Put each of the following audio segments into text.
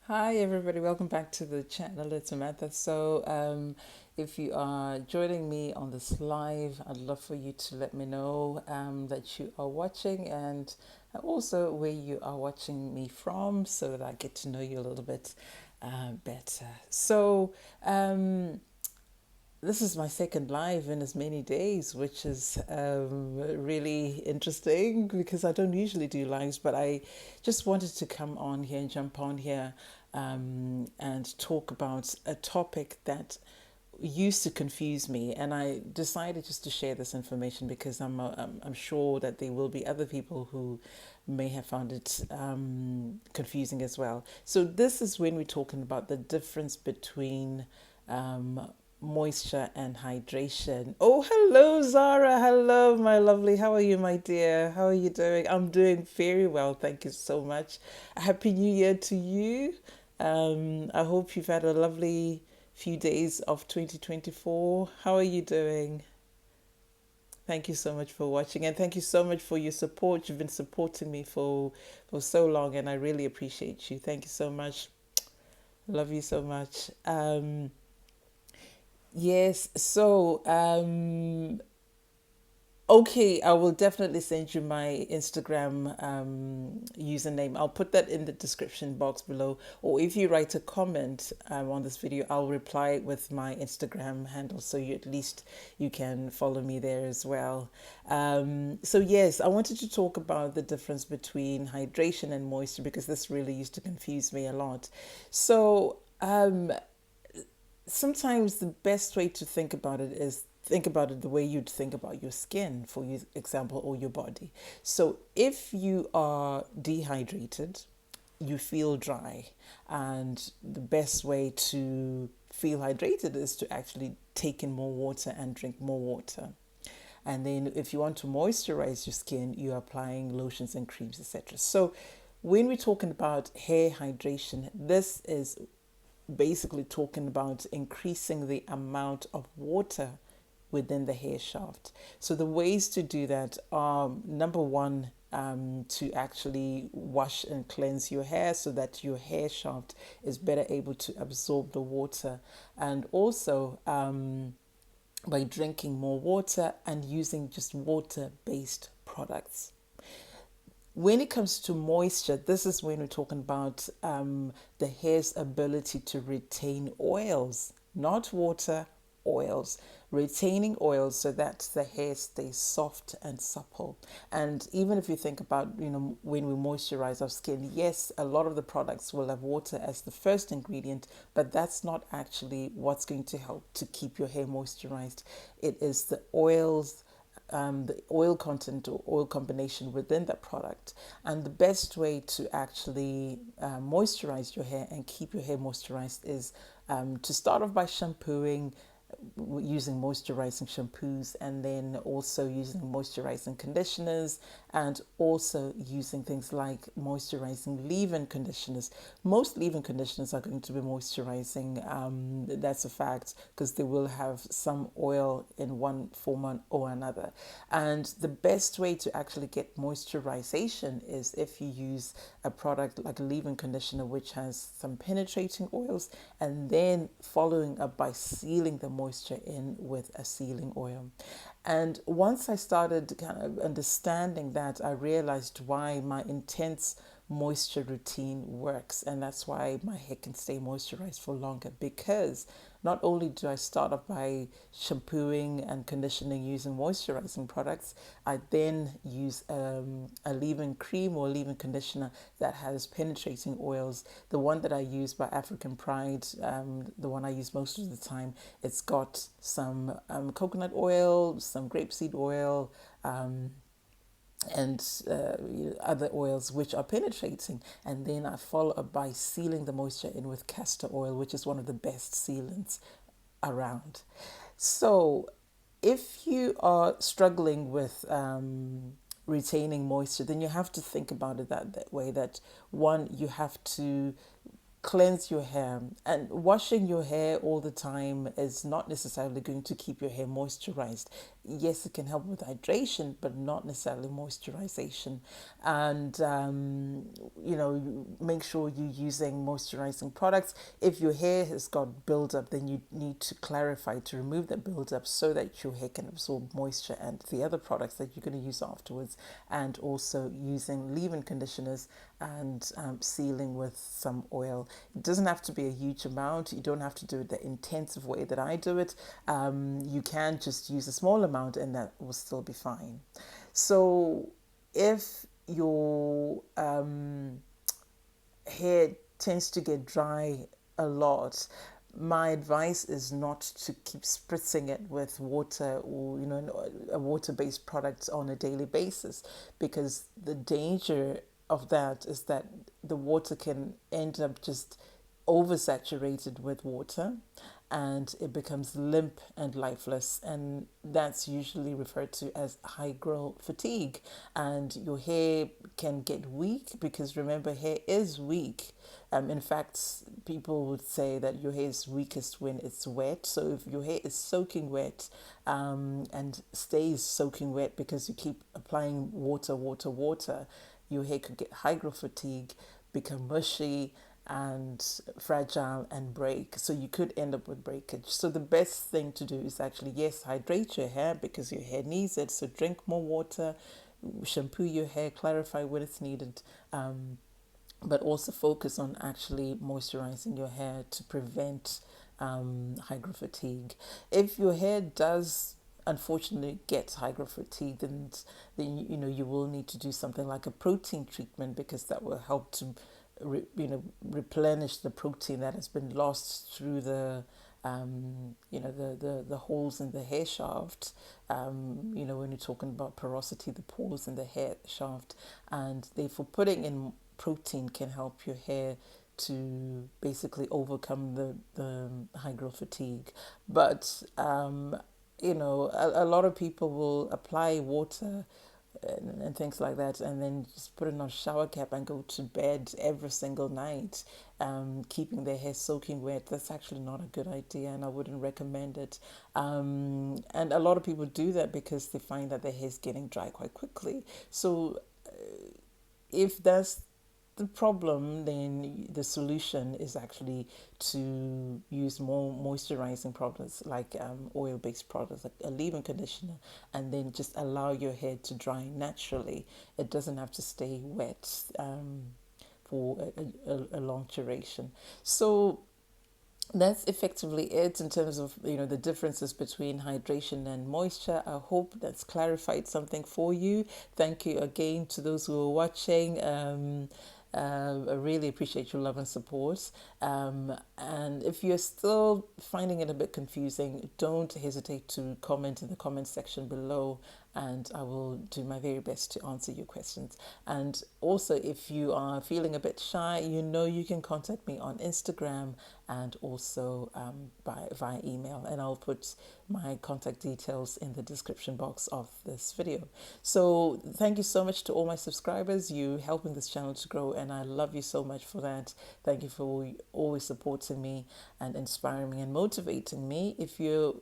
Hi, everybody. Welcome back to the channel. It's Samantha. If you are joining me on this live, I'd love for you to let me know that you are watching and also where you are watching me from so that I get to know you a little bit better. This is my second live in as many days, which is really interesting because I don't usually do lives, but I just wanted to come on here and jump on here and talk about a topic that used to confuse me, and I decided just to share this information because I'm sure that there will be other people who may have found it confusing as well. So this is when we're talking about the difference between moisture and hydration. Oh, hello, Zara. Hello, my lovely. How are you, my dear? How are you doing? I'm doing very well. Thank you so much. Happy New Year to you. I hope you've had a lovely few days of 2024. How are you doing? Thank you so much for watching, and thank you so much for your support. You've been supporting me for so long, and I really appreciate you. Thank you so much. Love you so much. Yes, okay, I will definitely send you my Instagram username. I'll put that in the description box below. Or if you write a comment on this video, I'll reply with my Instagram handle so you at least you can follow me there as well. So yes, I wanted to talk about the difference between hydration and moisture because this really used to confuse me a lot. So sometimes the best way to think about it is think about it the way you'd think about your skin, for example, or your body. So if you are dehydrated, you feel dry, and the best way to feel hydrated is to actually take in more water and drink more water. And then if you want to moisturize your skin, you're applying lotions and creams, etc. So when we're talking about hair hydration, this is basically talking about increasing the amount of water within the hair shaft. So the ways to do that are number one, to actually wash and cleanse your hair so that your hair shaft is better able to absorb the water, and also by drinking more water and using just water based products. When it comes to moisture, this is when we're talking about the hair's ability to retain oils, not water, oils. Retaining oils so that the hair stays soft and supple. And even if you think about, when we moisturize our skin, yes, a lot of the products will have water as the first ingredient, but that's not actually what's going to help to keep your hair moisturized. It is the oils, the oil content or oil combination within that product. And the best way to actually moisturize your hair and keep your hair moisturized is to start off by shampooing using moisturizing shampoos, and then also using moisturizing conditioners, and also using things like moisturizing leave-in conditioners. Most leave-in conditioners are going to be moisturizing, that's a fact, because they will have some oil in one form or another. And the best way to actually get moisturization is if you use a product like a leave-in conditioner which has some penetrating oils, and then following up by sealing the moisture in with a sealing oil. And once I started kind of understanding that, I realized why my intense moisture routine works, and that's why my hair can stay moisturized for longer, because not only do I start off by shampooing and conditioning using moisturizing products, I then use a leave-in cream or leave-in conditioner that has penetrating oils. The one that I use by African Pride, the one I use most of the time, it's got some coconut oil, some grapeseed oil, and other oils which are penetrating. And then I follow up by sealing the moisture in with castor oil, which is one of the best sealants around. So if you are struggling with retaining moisture, then you have to think about it that way, that one, you have to cleanse your hair. And washing your hair all the time is not necessarily going to keep your hair moisturized. Yes, it can help with hydration, but not necessarily moisturization. And make sure you're using moisturizing products. If your hair has got buildup, then you need to clarify to remove that buildup so that your hair can absorb moisture and the other products that you're going to use afterwards. And also using leave-in conditioners and sealing with some oil. It doesn't have to be a huge amount. You don't have to do it the intensive way that I do it. You can just use a small amount and that will still be fine. So if your hair tends to get dry a lot, my advice is not to keep spritzing it with water or a water-based product on a daily basis, because the danger of that is that the water can end up just oversaturated with water and it becomes limp and lifeless, and that's usually referred to as hygral fatigue. And your hair can get weak, because remember, hair is weak. In fact, people would say that your hair is weakest when it's wet. So if your hair is soaking wet and stays soaking wet because you keep applying water, your hair could get hygral fatigue, become mushy and fragile and break. So you could end up with breakage. So the best thing to do is actually, yes, hydrate your hair because your hair needs it. So drink more water, shampoo your hair, clarify when it's needed. But also focus on actually moisturizing your hair to prevent hygral fatigue. If your hair does unfortunately get hygral fatigue, then you will need to do something like a protein treatment, because that will help to replenish the protein that has been lost through the holes in the hair shaft. When you're talking about porosity, the pores in the hair shaft, and therefore putting in protein can help your hair to basically overcome the hygral fatigue. But a lot of people will apply water and things like that, and then just put it on a shower cap and go to bed every single night, keeping their hair soaking wet. That's actually not a good idea, and I wouldn't recommend it. And a lot of people do that because they find that their hair is getting dry quite quickly. So if that's the problem, then the solution is actually to use more moisturizing products like oil-based products, like a leave-in conditioner, and then just allow your hair to dry naturally. It doesn't have to stay wet for a long duration. So that's effectively it in terms of the differences between hydration and moisture. I hope that's clarified something for you. Thank you again to those who are watching. I really appreciate your love and support. And if you're still finding it a bit confusing, don't hesitate to comment in the comment section below, and I will do my very best to answer your questions. And also, if you are feeling a bit shy, you can contact me on Instagram and also via email, and I'll put my contact details in the description box of this video. So thank you so much to all my subscribers. You helping this channel to grow, and I love you so much for that. Thank you for always supporting me and inspiring me and motivating me. If you're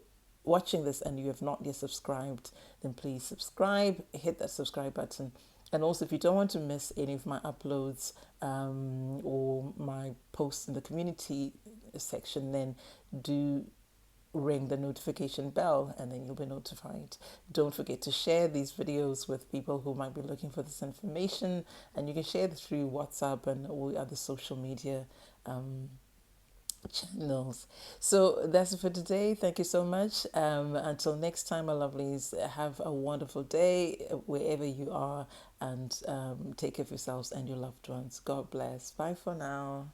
watching this and you have not yet subscribed, then please subscribe, hit that subscribe button. And also, if you don't want to miss any of my uploads or my posts in the community section, then do ring the notification bell and then you'll be notified. Don't forget to share these videos with people who might be looking for this information, and you can share this through WhatsApp and all other social media channels. So that's it for today. Thank you so much. Until next time, my lovelies, have a wonderful day wherever you are, and take care of yourselves and your loved ones. God bless. Bye for now.